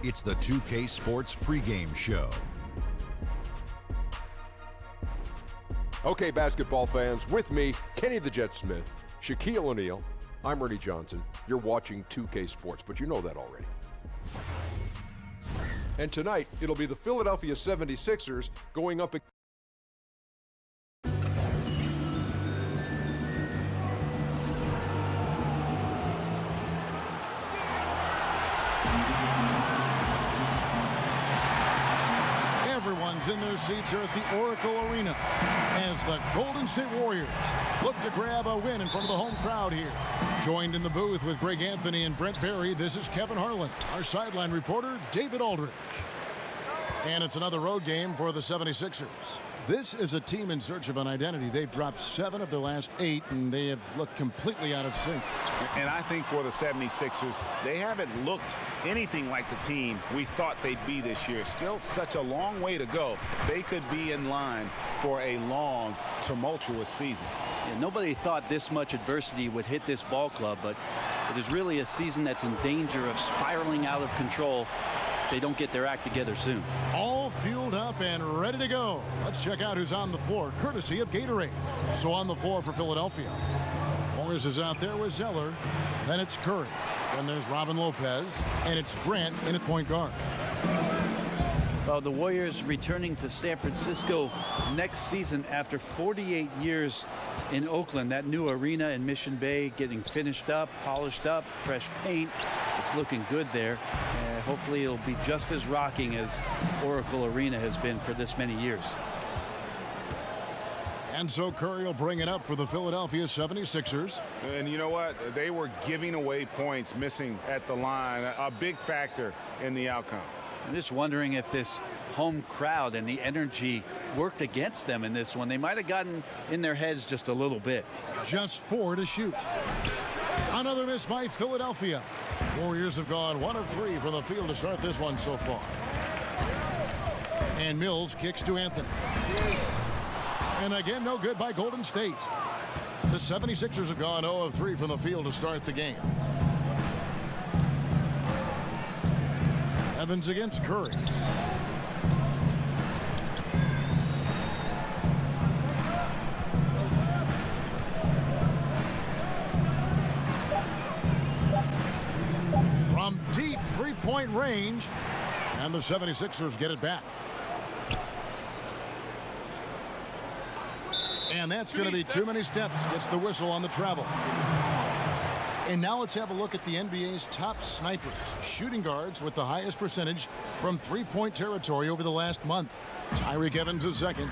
It's the 2K Sports pregame show. Okay, basketball fans, with me, Kenny the Jet Smith, Shaquille O'Neal, I'm Ernie Johnson. You're watching 2K Sports, but you know that already. And tonight, it'll be the Philadelphia 76ers going up against Everyone's in their seats here at the Oracle Arena as the Golden State Warriors look to grab a win in front of the home crowd here. Joined in the booth with Greg Anthony and Brent Barry, this is Kevin Harlan. Our sideline reporter, David Aldridge. And it's another road game for the 76ers. This is a team in search of an identity. They've dropped 7 of their last 8, and they have looked completely out of sync. And I think for the 76ers, they haven't looked anything like the team we thought they'd be this year. Still such a long way to go. They could be in line for a long, tumultuous season. Yeah, nobody thought this much adversity would hit this ball club, but it is really a season that's in danger of spiraling out of control if they don't get their act together soon. All fueled up and ready to go. Let's check out who's on the floor, courtesy of Gatorade. So on the floor for Philadelphia, Morris is out there with Zeller. Then it's Curry. Then there's Robin Lopez. And it's Grant in at point guard. Well, the Warriors returning to San Francisco next season after 48 years in Oakland. That new arena in Mission Bay getting finished up, polished up, fresh paint. It's looking good there. Hopefully it'll be just as rocking as Oracle Arena has been for this many years. And so Curry will bring it up for the Philadelphia 76ers. And you know what? They were giving away points, missing at the line. A big factor in the outcome. I'm just wondering if this home crowd and the energy worked against them in this one. They might have gotten in their heads just a little bit. Just 4 to shoot. Another miss by Philadelphia. Warriors have gone 1 of 3 from the field to start this one so far. And Mills kicks to Anthony. And again, no good by Golden State. The 76ers have gone 0 of 3 from the field to start the game. Evans against Curry. From deep three-point range, and the 76ers get it back. And that's going to be too many steps. Gets the whistle on the travel. And now let's have a look at the NBA's top snipers, shooting guards with the highest percentage from three-point territory over the last month. Tyreke Evans is second.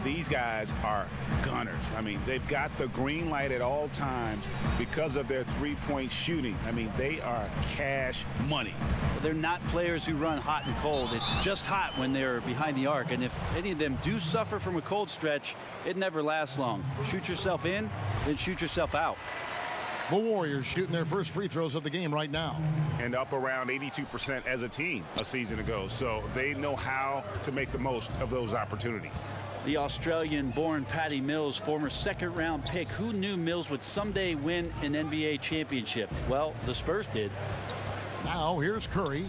These guys are gunners. I mean, they've got the green light at all times because of their three-point shooting. I mean, they are cash money. They're not players who run hot and cold. It's just hot when they're behind the arc. And if any of them do suffer from a cold stretch, it never lasts long. Shoot yourself in, then shoot yourself out. The Warriors shooting their first free throws of the game right now. And up around 82% as a team a season ago. So they know how to make the most of those opportunities. The Australian-born Patty Mills, former second-round pick. Who knew Mills would someday win an NBA championship? Well, the Spurs did. Now here's Curry.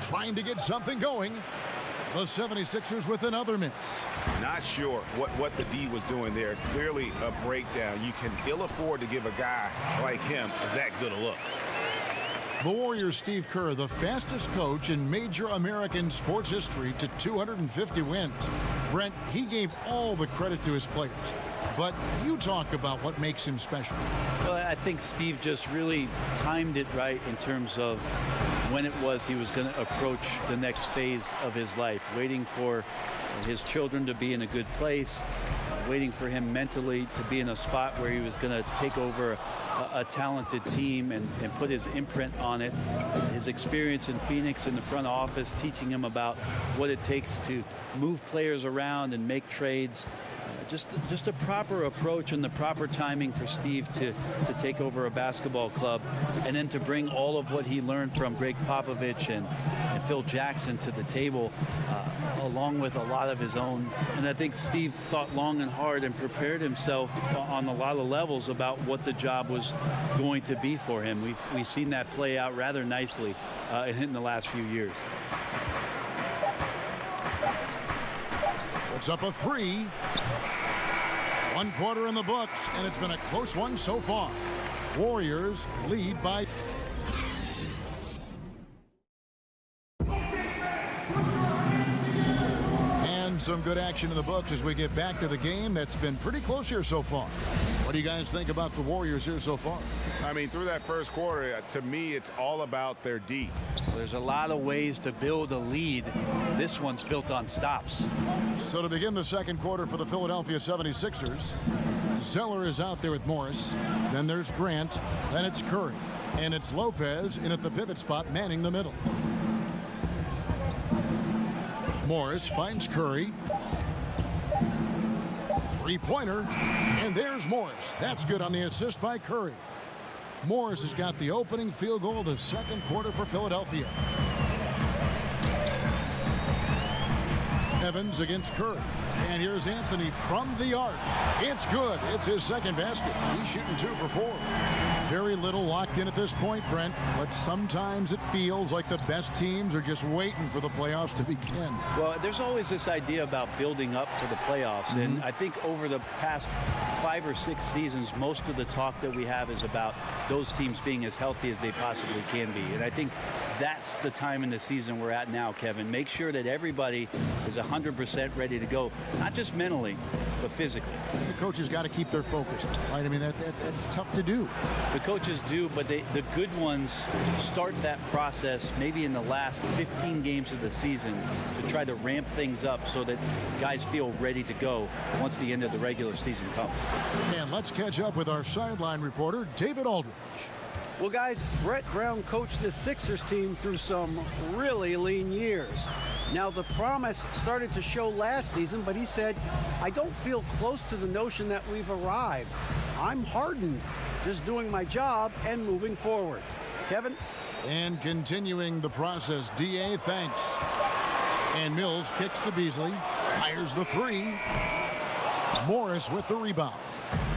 Trying to get something going. The 76ers with another miss. Not sure what the D was doing there. Clearly a breakdown. You can ill afford to give a guy like him that good a look. The Warriors' Steve Kerr, the fastest coach in major American sports history to 250 wins. Brent, he gave all the credit to his players. But you talk about what makes him special. Well, I think Steve just really timed it right in terms of when it was he was going to approach the next phase of his life, waiting for his children to be in a good place, waiting for him mentally to be in a spot where he was going to take over a talented team and put his imprint on it. His experience in Phoenix in the front office, teaching him about what it takes to move players around and make trades. Just a proper approach and the proper timing for Steve to take over a basketball club, and then to bring all of what he learned from Greg Popovich and Phil Jackson to the table, along with a lot of his own. And I think Steve thought long and hard and prepared himself on a lot of levels about what the job was going to be for him. We've seen that play out rather nicely in the last few years. It's up a 3. 1 quarter in the books, and it's been a close one so far. Warriors lead by. And some good action in the books as we get back to the game that's been pretty close here so far. What do you guys think about the Warriors here so far? I mean, through that first quarter, to me, it's all about their D. There's a lot of ways to build a lead. This one's built on stops. So to begin the second quarter for the Philadelphia 76ers, Zeller is out there with Morris. Then there's Grant. Then it's Curry. And it's Lopez in at the pivot spot, manning the middle. Morris finds Curry. Three-pointer. And there's Morris. That's good on the assist by Curry. Morris has got the opening field goal of the second quarter for Philadelphia. Evans against Curry. And here's Anthony from the arc. It's good. It's his second basket. He's shooting 2 for 4. Very little locked in at this point, Brent, but sometimes it feels like the best teams are just waiting for the playoffs to begin. Well, there's always this idea about building up to the playoffs, and I think over the past 5 or 6 seasons, most of the talk that we have is about those teams being as healthy as they possibly can be. And I think that's the time in the season we're at now, Kevin. Make sure that everybody is 100% ready to go, not just mentally, but physically. The coaches got to keep their focus, right? I mean, that's tough to do. The coaches do, but the good ones start that process maybe in the last 15 games of the season to try to ramp things up so that guys feel ready to go once the end of the regular season comes. And let's catch up with our sideline reporter, David Aldridge. Well, guys, Brett Brown coached the Sixers team through some really lean years. Now, the promise started to show last season, but he said, I don't feel close to the notion that we've arrived. I'm hardened, just doing my job and moving forward. Kevin? And continuing the process, D.A. thanks. And Mills kicks to Beasley, fires the 3. Morris with the rebound.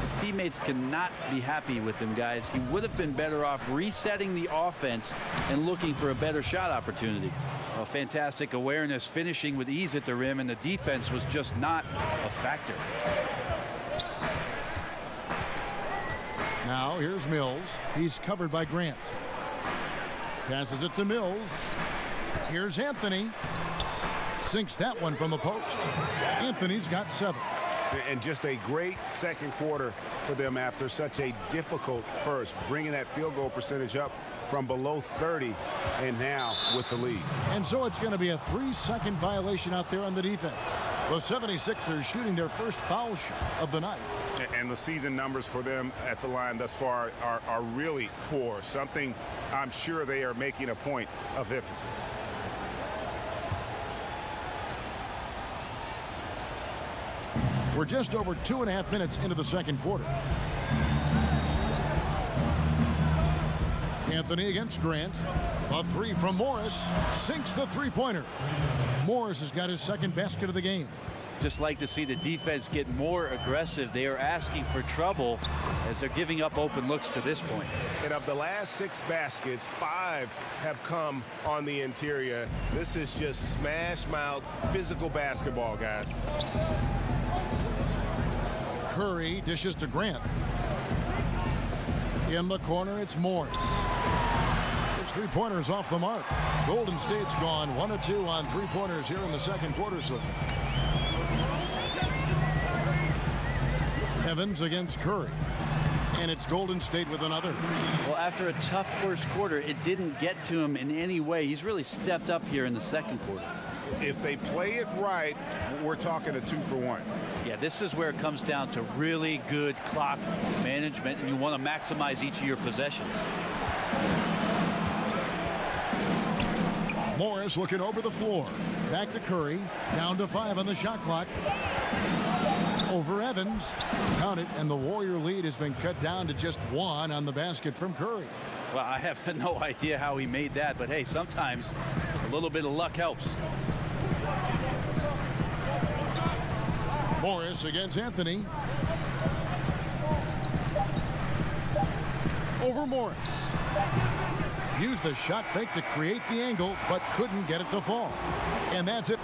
His teammates cannot be happy with him, guys. He would have been better off resetting the offense and looking for a better shot opportunity. A fantastic awareness, finishing with ease at the rim, and the defense was just not a factor. Now here's Mills. He's covered by Grant. Passes it to Mills. Here's Anthony. Sinks that one from the post. Anthony's got 7. And just a great second quarter for them after such a difficult first, bringing that field goal percentage up from below 30 and now with the lead. And so it's going to be a 3-second violation out there on the defense. The 76ers shooting their first foul shot of the night. And the season numbers for them at the line thus far are really poor, something I'm sure they are making a point of emphasis. We're just over 2.5 minutes into the second quarter. Anthony against Grant. A 3 from Morris. Sinks the three-pointer. Morris has got his second basket of the game. Just like to see the defense get more aggressive. They are asking for trouble as they're giving up open looks to this point. And of the last 6 baskets, 5 have come on the interior. This is just smash mouth physical basketball, guys. Curry dishes to Grant. In the corner, it's Morris. His three-pointers off the mark. Golden State's gone 1 of 2 on three-pointers here in the second quarter so far. Evans against Curry. And it's Golden State with another. Well, after a tough first quarter, it didn't get to him in any way. He's really stepped up here in the second quarter. If they play it right, we're talking a 2 for 1. Yeah, this is where it comes down to really good clock management, and you want to maximize each of your possessions. Morris looking over the floor. Back to Curry. Down to 5 on the shot clock. Over Evans. Count it, and the Warrior lead has been cut down to just 1 on the basket from Curry. Well, I have no idea how he made that, but hey, sometimes A little bit of luck helps. Morris against Anthony. Over Morris. Used the shot fake to create the angle, but couldn't get it to fall. And that's it.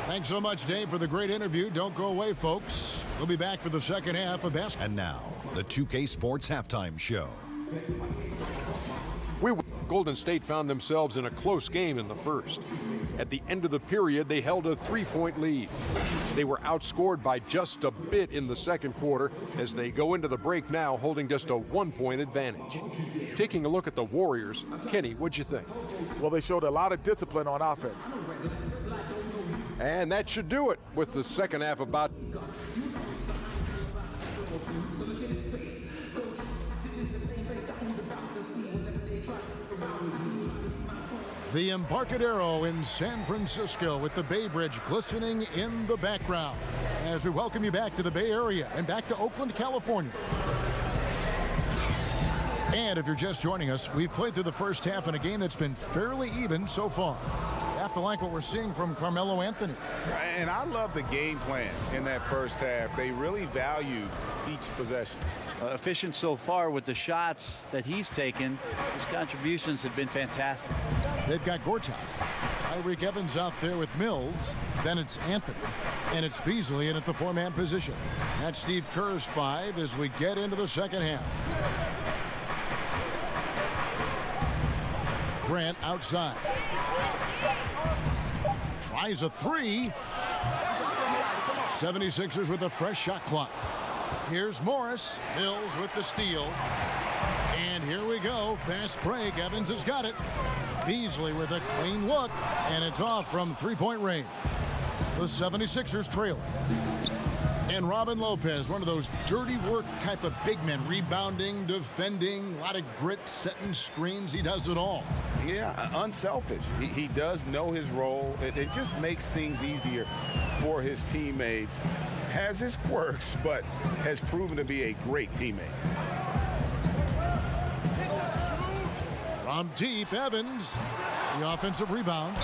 Thanks so much, Dave, for the great interview. Don't go away, folks. We'll be back for the second half of basketball. And now, the 2K Sports Halftime Show. Golden State found themselves in a close game in the first. At the end of the period, they held a 3-point lead. They were outscored by just a bit in the second quarter as they go into the break now holding just a 1-point advantage. Taking a look at the Warriors, Kenny, what'd you think? Well, they showed a lot of discipline on offense. And that should do it with the second half about. The Embarcadero in San Francisco with the Bay Bridge glistening in the background as we welcome you back to the Bay Area and back to Oakland, California. And if you're just joining us, we've played through the first half in a game that's been fairly even so far. You have to like what we're seeing from Carmelo Anthony. And I love the game plan in that first half. They really valued each possession. Efficient so far with the shots that he's taken. His contributions have been fantastic. They've got Gortat. Tyreek Evans out there with Mills. Then it's Anthony. And it's Beasley in at the four-man position. That's Steve Kerr's 5 as we get into the second half. Grant outside. Tries a 3. 76ers with a fresh shot clock. Here's Morris. Mills with the steal. And here we go. Fast break. Evans has got it. Beasley with a clean look. And it's off from three-point range. The 76ers trailing. And Robin Lopez, one of those dirty work type of big men. Rebounding, defending, a lot of grit, setting screens. He does it all. Yeah, unselfish. He does know his role. It just makes things easier for his teammates. Has his quirks, but has proven to be a great teammate. From deep, Evans, the offensive rebound.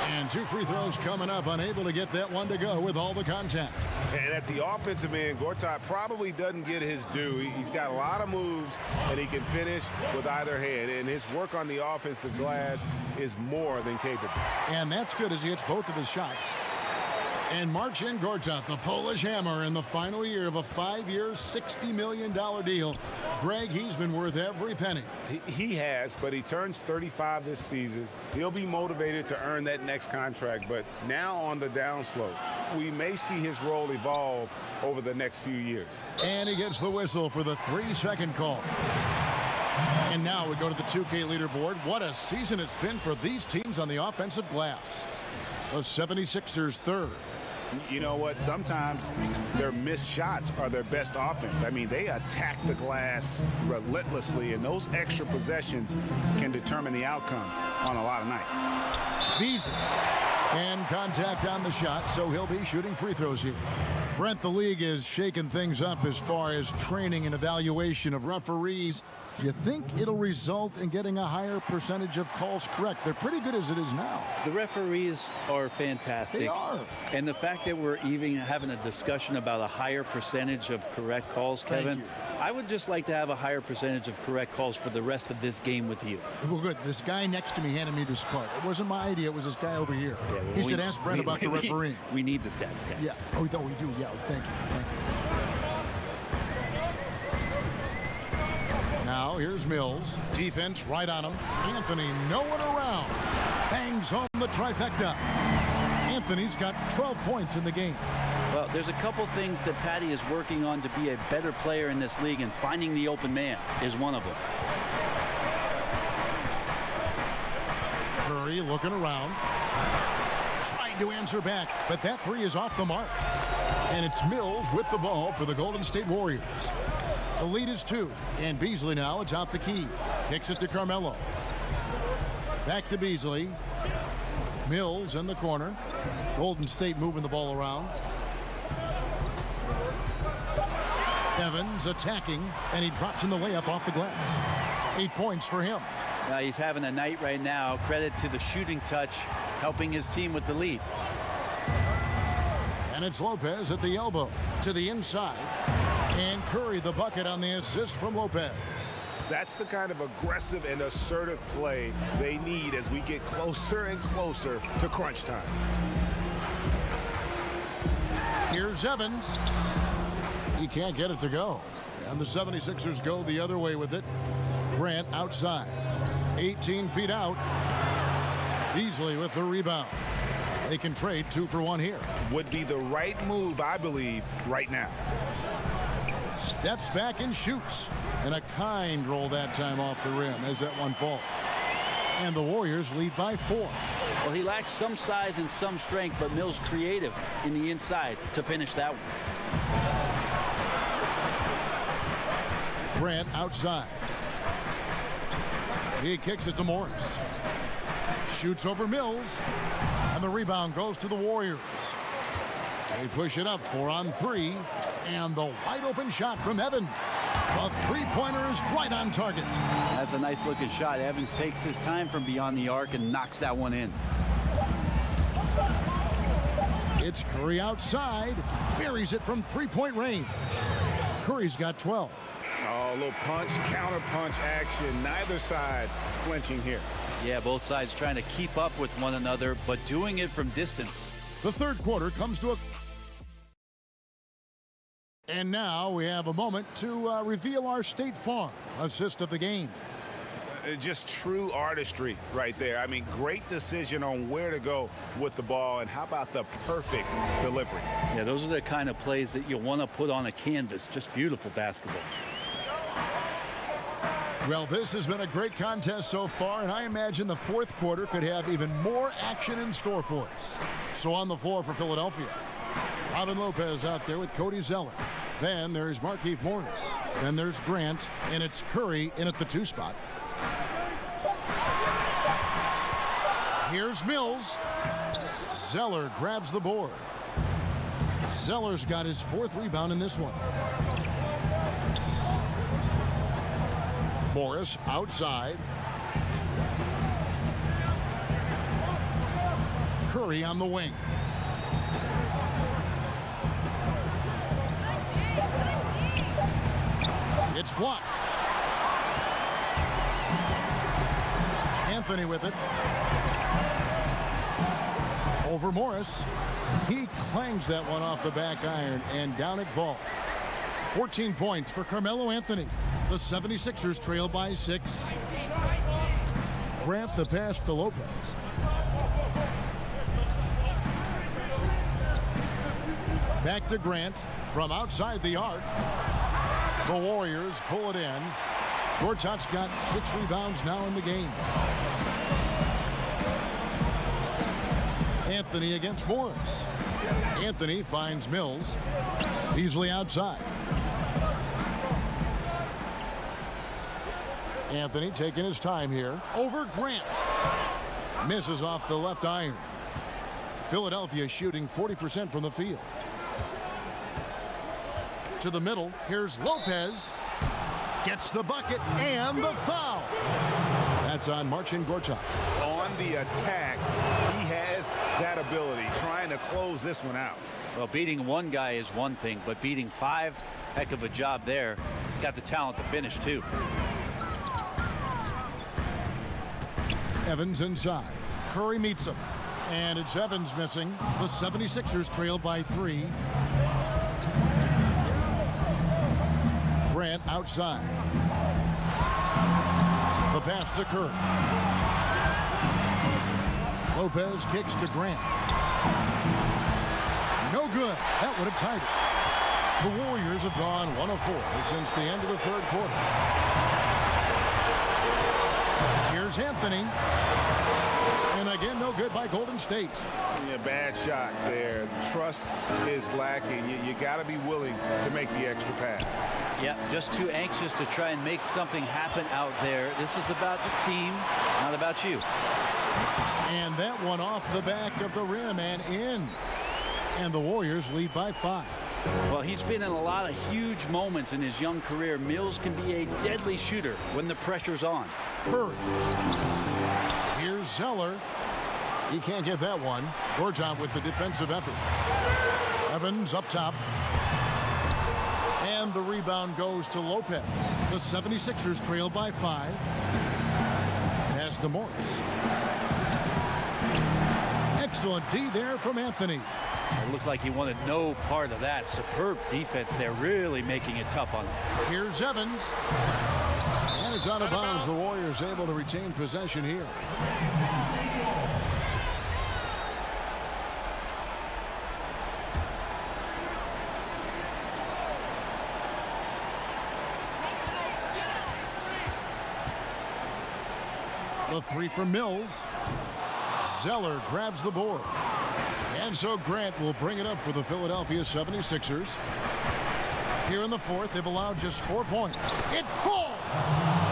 And 2 free throws coming up, unable to get that one to go with all the contact. And at the offensive end, Gortat probably doesn't get his due. He's got a lot of moves, and he can finish with either hand. And his work on the offensive glass is more than capable. And that's good as he hits both of his shots. And Marcin Gortat, the Polish hammer, in the final year of a 5-year, $60 million deal. Greg, he's been worth every penny. He has, but he turns 35 this season. He'll be motivated to earn that next contract, but now on the downslope. We may see his role evolve over the next few years. And he gets the whistle for the 3-second call. And now we go to the 2K leaderboard. What a season it's been for these teams on the offensive glass. The 76ers third. You know what? Sometimes their missed shots are their best offense. I mean, they attack the glass relentlessly, and those extra possessions can determine the outcome on a lot of nights. Beasley. And contact on the shot, so he'll be shooting free throws here. Brent, the league is shaking things up as far as training and evaluation of referees. Do you think it'll result in getting a higher percentage of calls correct? They're pretty good as it is now. The referees are fantastic. They are. And the fact that we're even having a discussion about a higher percentage of correct calls, Kevin, Thank you. I would just like to have a higher percentage of correct calls for the rest of this game with you. Well, good. This guy next to me handed me this card. It wasn't my idea. It was this guy over here. Yeah, well, He said, ask Brent about the refereeing. We need the stats, guys. Yeah. Oh, no, we do. Yeah. Thank you. Thank you. Now, here's Mills. Defense right on him. Anthony, no one around. Bangs home the trifecta. Anthony's got 12 points in the game. Well, there's a couple things that Patty is working on to be a better player in this league, and finding the open man is one of them. Curry looking around. Tried to answer back, but that 3 is off the mark. And it's Mills with the ball for the Golden State Warriors. The lead is 2, and Beasley now atop the key. Kicks it to Carmelo. Back to Beasley. Mills in the corner. Golden State moving the ball around. Evans attacking, and he drops in the layup off the glass. 8 points for him. He's having a night right now. Credit to the shooting touch, helping his team with the lead. And it's Lopez at the elbow to the inside. And Curry the bucket on the assist from Lopez. That's the kind of aggressive and assertive play they need as we get closer and closer to crunch time. Here's Evans. He can't get it to go. And the 76ers go the other way with it. Grant outside. 18 feet out. Beasley with the rebound. They can trade 2 for 1 here. Would be the right move, I believe, right now. Steps back and shoots. And a kind roll that time off the rim as that one falls. And the Warriors lead by 4. Well, he lacks some size and some strength, but Mills creative in the inside to finish that one. Grant outside. He kicks it to Morris. Shoots over Mills. And the rebound goes to the Warriors. They push it up 4 on 3. And the wide open shot from Evans. The three-pointer is right on target. That's a nice looking shot. Evans takes his time from beyond the arc and knocks that one in. It's Curry outside. Buries it from three-point range. Curry's got 12. Oh, a little punch, counter punch action. Neither side flinching here. Yeah, both sides trying to keep up with one another, but doing it from distance. The third quarter comes to a... And now we have a moment to reveal our State Farm assist of the game. Just true artistry right there. I mean, great decision on where to go with the ball, and how about the perfect delivery? Yeah, those are the kind of plays that you want to put on a canvas. Just beautiful basketball. Well, this has been a great contest so far, and I imagine the fourth quarter could have even more action in store for us. So on the floor for Philadelphia, Robin Lopez out there with Cody Zeller. Then there's Markieff Morris. Then there's Grant, and it's Curry in at the 2 spot. Here's Mills. Zeller grabs the board. Zeller's got his 4th rebound in this one. Morris outside. Curry on the wing. It's blocked. Anthony with it. Over Morris. He clangs that one off the back iron, and down it falls. 14 points for Carmelo Anthony. The 76ers trail by 6. Grant the pass to Lopez. Back to Grant from outside the arc. The Warriors pull it in. Gortat's got 6 rebounds now in the game. Anthony against Morris. Anthony finds Mills. Beasley outside. Anthony taking his time here. Over Grant. Misses off the left iron. Philadelphia shooting 40% from the field. To the middle. Here's Lopez. Gets the bucket and the foul. That's on Marcin Gortat. On the attack, he has that ability, trying to close this one out. Well, beating one guy is one thing, but beating 5, heck of a job there. He's got the talent to finish, too. Evans inside. Curry meets him. And it's Evans missing. The 76ers trail by 3. Grant outside. The pass to Curry. Lopez kicks to Grant. No good. That would have tied it. The Warriors have gone 1 of 4 since the end of the third quarter. Here's Anthony. And again, no good by Golden State. Yeah, bad shot there. Trust is lacking. You got to be willing to make the extra pass. Yeah, just too anxious to try and make something happen out there. This is about the team, not about you. And that one off the back of the rim and in. And the Warriors lead by 5. Well, he's been in a lot of huge moments in his young career. Mills can be a deadly shooter when the pressure's on. Curry. Here's Zeller. He can't get that one. Georgia with the defensive effort. Evans up top. And the rebound goes to Lopez. The 76ers trail by 5. Pass to Morris. Excellent D there from Anthony. It looked like he wanted no part of that. Superb defense there, really making it tough on him. Here's Evans. And it's out of bounds. The Warriors able to retain possession here. The three from Mills. Zeller grabs the board. And so Grant will bring it up for the Philadelphia 76ers. Here in the fourth, they've allowed just 4 points. It falls!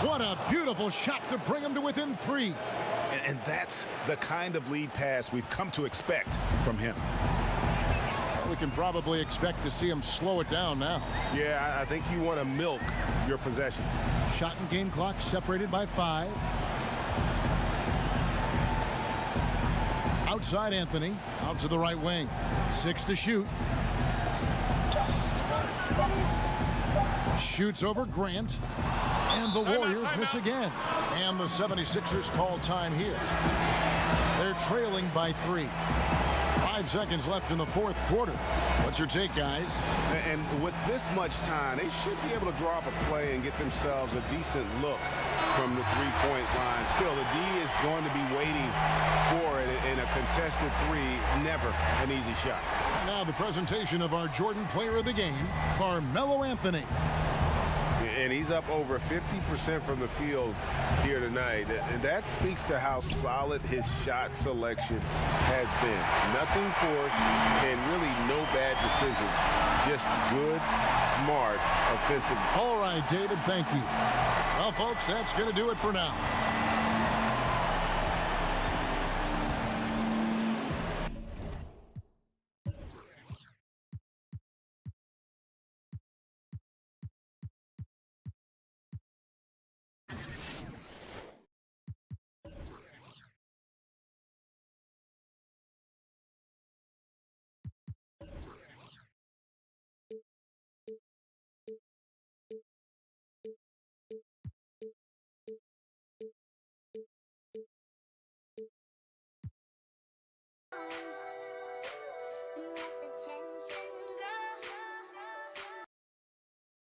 What a beautiful shot to bring them to within 3. And that's the kind of lead pass we've come to expect from him. We can probably expect to see him slow it down now. Yeah, I think you want to milk your possessions. Shot and game clock separated by 5. Outside Anthony, out to the right wing. 6 to shoot. Shoots over Grant. And the Warriors miss again. And the 76ers call time here. They're trailing by 3. 5 seconds left in the fourth quarter. What's your take, guys? And with this much time, they should be able to draw up a play and get themselves a decent look from the three-point line. Still, the D is going to be waiting for it in a contested three. Never an easy shot. Now the presentation of our Jordan Player of the Game, Carmelo Anthony. And he's up over 50% from the field here tonight. And that speaks to how solid his shot selection has been. Nothing forced and really no bad decisions. Just good, smart, offensive. All right, David, thank you. Well, folks, that's going to do it for now.